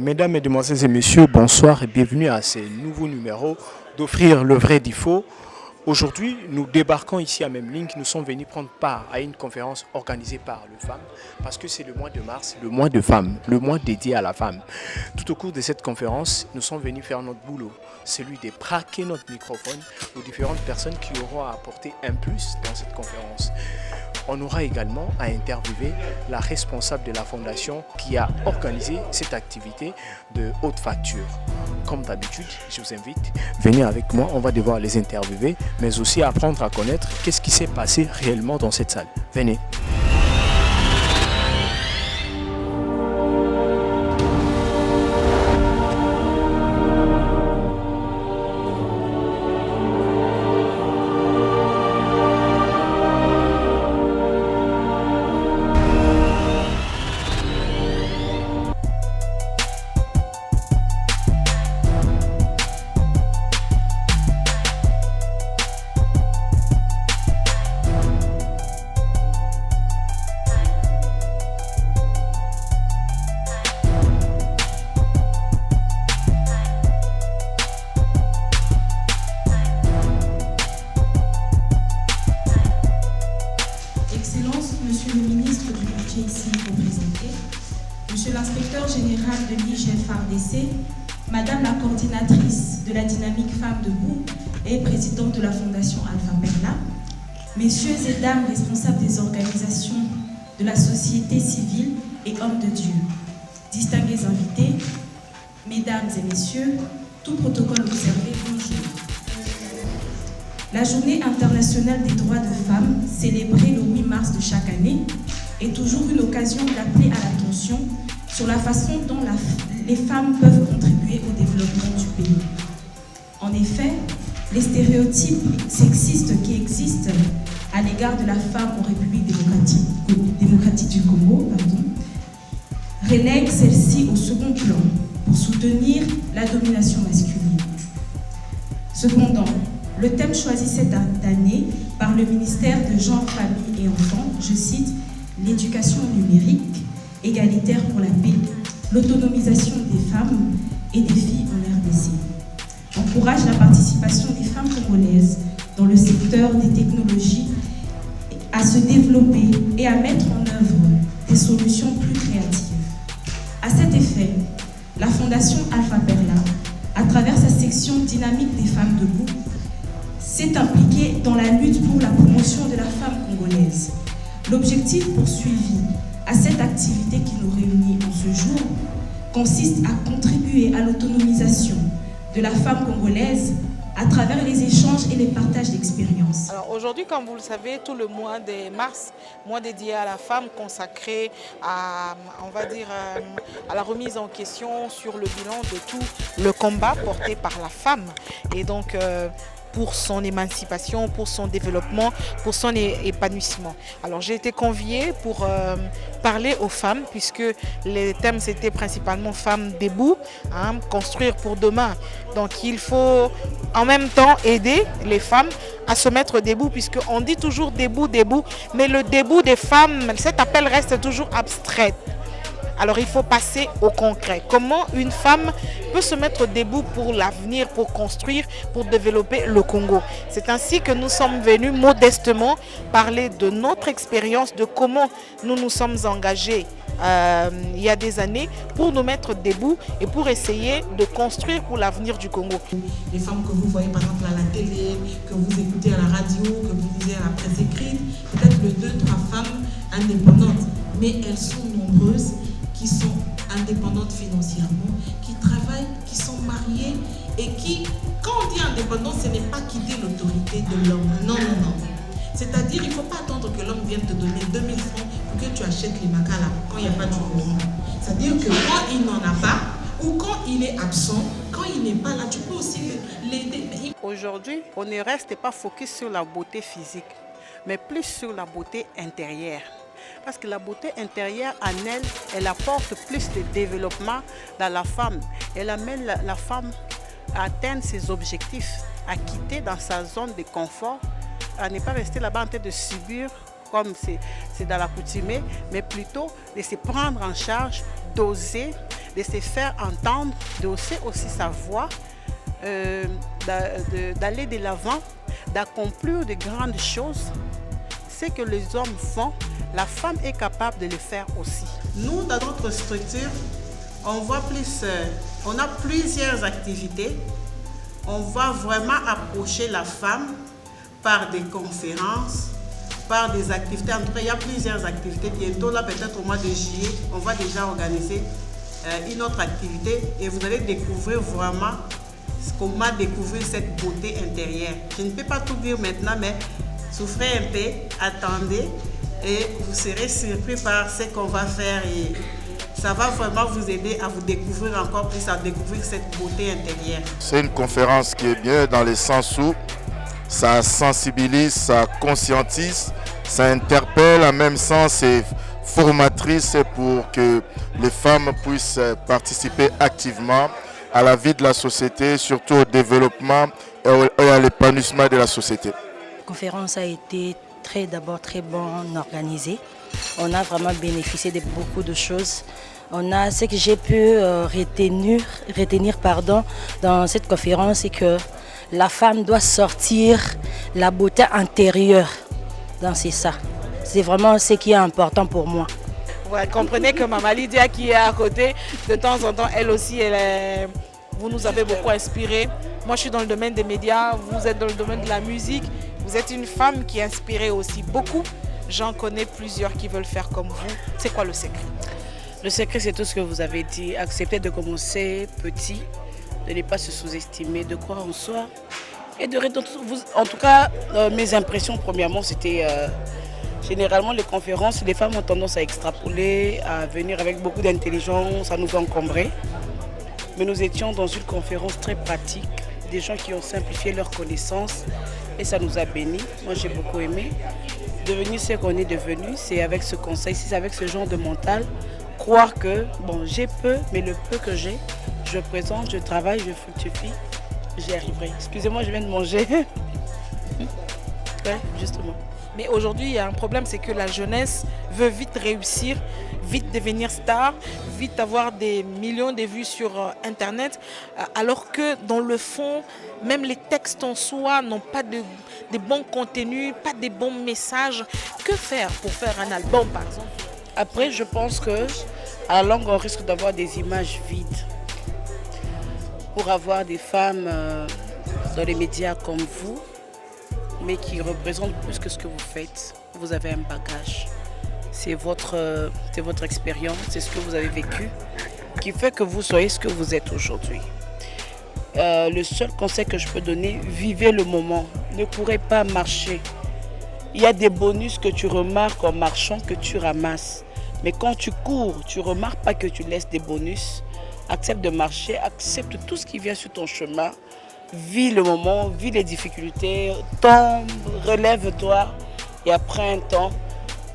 Mesdames, Mesdemoiselles et Messieurs, bonsoir et bienvenue à ce nouveau numéro d'Offrir le vrai du faux. Aujourd'hui, nous débarquons ici à Memling. Nous sommes venus prendre part à une conférence organisée par le FAM parce que c'est le mois de mars, le mois de femmes, le mois dédié à la femme. Tout au cours de cette conférence, nous sommes venus faire notre boulot, celui de braquer notre microphone aux différentes personnes qui auront à apporter un plus dans cette conférence. On aura également à interviewer la responsable de la fondation qui a organisé cette activité de haute facture. Comme d'habitude, je vous invite, venez avec moi, on va devoir les interviewer, mais aussi apprendre à connaître qu'est-ce qui s'est passé réellement dans cette salle. Venez. Madame la coordinatrice de la dynamique Femmes debout et présidente de la fondation Alpha Perla, messieurs et dames responsables des organisations de la société civile et hommes de Dieu, distingués invités, mesdames et messieurs, tout protocole observé, bonjour. La journée internationale des droits de femmes, célébrée le 8 mars de chaque année, est toujours une occasion d'appeler à l'attention sur la façon dont les femmes peuvent contribuer au développement du pays. En effet, les stéréotypes sexistes qui existent à l'égard de la femme en République démocratique du Congo relèguent celle-ci au second plan pour soutenir la domination masculine. Cependant, le thème choisi cette année par le ministère de Genre, Famille et Enfants, je cite, l'éducation numérique, égalitaire pour la paix, l'autonomisation des femmes et des filles en RDC. Encourage la participation des femmes congolaises dans le secteur des technologies à se développer et à mettre en œuvre des solutions plus créatives. À cet effet, la Fondation Alpha Perla, à travers sa section dynamique des femmes debout, s'est impliquée dans la lutte pour la promotion de la femme congolaise. L'objectif poursuivi à cette activité qui nous réunit en ce jour consiste à contribuer à l'autonomisation de la femme congolaise à travers les échanges et les partages d'expériences. Alors aujourd'hui, comme vous le savez, tout le mois de mars, mois dédié à la femme, consacré à, on va dire, à la remise en question sur le bilan de tout le combat porté par la femme. Et donc, pour son émancipation, pour son développement, pour son épanouissement. Alors j'ai été conviée pour parler aux femmes, puisque les thèmes c'était principalement femmes debout, construire pour demain. Donc il faut en même temps aider les femmes à se mettre debout, puisqu'on dit toujours debout, debout, mais le debout des femmes, cet appel reste toujours abstrait. Alors il faut passer au concret. Comment une femme peut se mettre debout pour l'avenir, pour construire, pour développer le Congo. C'est ainsi que nous sommes venus modestement parler de notre expérience, de comment nous nous sommes engagés il y a des années pour nous mettre debout et pour essayer de construire pour l'avenir du Congo. Les femmes que vous voyez par exemple à la télé, que vous écoutez à la radio, que vous lisez à la presse écrite, peut-être 2-3 femmes indépendantes, mais elles sont nombreuses qui sont indépendantes financièrement, qui travaillent, qui sont mariées et qui, quand on dit indépendance, ce n'est pas quitter l'autorité de l'homme. Non, non, non. C'est-à-dire, il ne faut pas attendre que l'homme vienne te donner 2000 francs pour que tu achètes les macala quand il n'y a pas de courant. C'est-à-dire que quand il n'en a pas, ou quand il est absent, quand il n'est pas là, tu peux aussi l'aider. Aujourd'hui, on ne reste pas focus sur la beauté physique, mais plus sur la beauté intérieure. Parce que la beauté intérieure en elle, elle apporte plus de développement dans la femme. Elle amène la femme à atteindre ses objectifs, à quitter dans sa zone de confort, à ne pas rester là-bas en train de subir comme c'est dans la coutumée, mais plutôt de se prendre en charge, d'oser, de se faire entendre, d'oser aussi sa voix, d'aller de l'avant, d'accomplir de grandes choses. Ce que les hommes font, la femme est capable de le faire aussi. Nous, dans notre structure, on a plusieurs activités. On va vraiment approcher la femme par des conférences, par des activités. En tout cas, il y a plusieurs activités. Bientôt, là, peut-être au mois de juillet, on va déjà organiser une autre activité et vous allez découvrir vraiment comment découvrir cette beauté intérieure. Je ne peux pas tout dire maintenant, mais souffrez un peu, attendez et vous serez surpris par ce qu'on va faire et ça va vraiment vous aider à vous découvrir encore plus, à découvrir cette beauté intérieure. C'est une conférence qui est bien dans le sens où ça sensibilise, ça conscientise, ça interpelle, en même sens c'est formatrice pour que les femmes puissent participer activement à la vie de la société, surtout au développement et à l'épanouissement de la société. La conférence a été d'abord très bien organisée. On a vraiment bénéficié de beaucoup de choses. Ce que j'ai pu retenir dans cette conférence, c'est que la femme doit sortir la beauté intérieure. C'est ça. C'est vraiment ce qui est important pour moi. Vous comprenez que Maman Lydia qui est à côté, de temps en temps, elle aussi, vous nous avez beaucoup inspiré. Moi, je suis dans le domaine des médias, vous êtes dans le domaine de la musique. Vous êtes une femme qui inspire aussi beaucoup. J'en connais plusieurs qui veulent faire comme vous. C'est quoi le secret? Le secret, c'est tout ce que vous avez dit. Accepter de commencer petit, de ne pas se sous-estimer, de croire en soi. Et en tout cas, mes impressions, premièrement, c'était généralement les conférences, les femmes ont tendance à extrapoler, à venir avec beaucoup d'intelligence, à nous encombrer. Mais nous étions dans une conférence très pratique, des gens qui ont simplifié leurs connaissances et ça nous a bénis. Moi, j'ai beaucoup aimé. Devenir ce qu'on est devenu, c'est avec ce conseil, c'est avec ce genre de mental, croire que, j'ai peu, mais le peu que j'ai, je présente, je travaille, je fructifie, j'y arriverai. Excusez-moi, je viens de manger. Ouais, justement. Mais aujourd'hui, il y a un problème, c'est que la jeunesse veut vite réussir, vite devenir star, vite avoir des millions de vues sur Internet, alors que dans le fond, même les textes en soi n'ont pas de bons contenus, pas de bons messages. Que faire pour faire un album, par exemple? Après, je pense qu'à la longue, on risque d'avoir des images vides. Pour avoir des femmes dans les médias comme vous, mais qui représentent plus que ce que vous faites, vous avez un bagage. C'est votre expérience, c'est ce que vous avez vécu, qui fait que vous soyez ce que vous êtes aujourd'hui. Le seul conseil que je peux donner, vivez le moment. Ne courez pas marcher. Il y a des bonus que tu remarques en marchant que tu ramasses. Mais quand tu cours, tu ne remarques pas que tu laisses des bonus. Accepte de marcher, accepte tout ce qui vient sur ton chemin. Vis le moment, vis les difficultés, tombe, relève-toi. Et après un temps,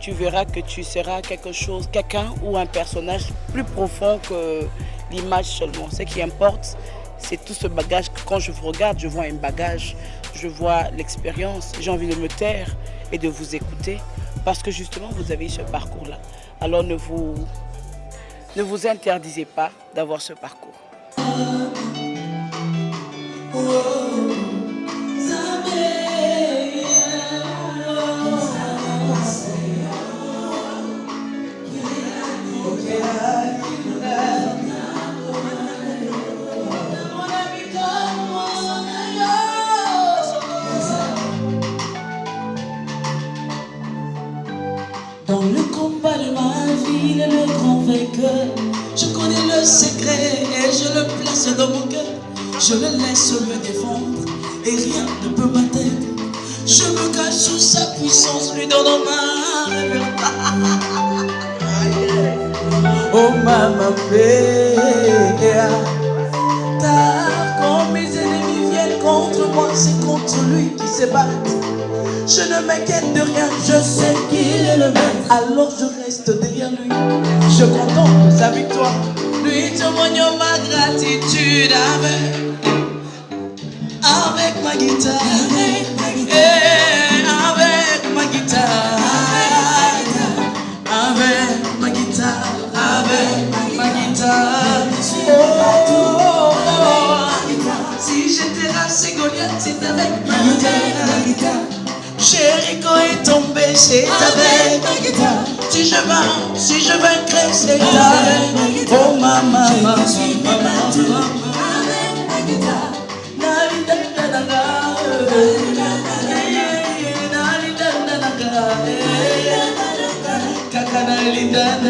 tu verras que tu seras quelqu'un ou un personnage plus profond que l'image seulement. Ce qui importe, c'est tout ce bagage. Quand je vous regarde, je vois un bagage, je vois l'expérience. J'ai envie de me taire et de vous écouter parce que justement, vous avez ce parcours-là. Alors ne vous interdisez pas d'avoir ce parcours. Dans le combat de ma vie, il est le grand vainqueur. Je connais le secret et je le place dans mon cœur. Je le laisse me défendre et rien ne peut m'atteindre. Je me cache sous sa puissance, lui donnant ma liberté. Oh maman, car quand mes ennemis viennent contre moi, c'est contre lui qui se battent. Je ne m'inquiète de rien, je sais qu'il est le même. Alors je reste derrière lui, je contemple sa victoire. Lui témoignant ma gratitude avec ma guitare, avec ma guitare. Jéricho est tombé, c'est avec ma guitare. Si je vaincrai, c'est avec. Oh maman, Linda,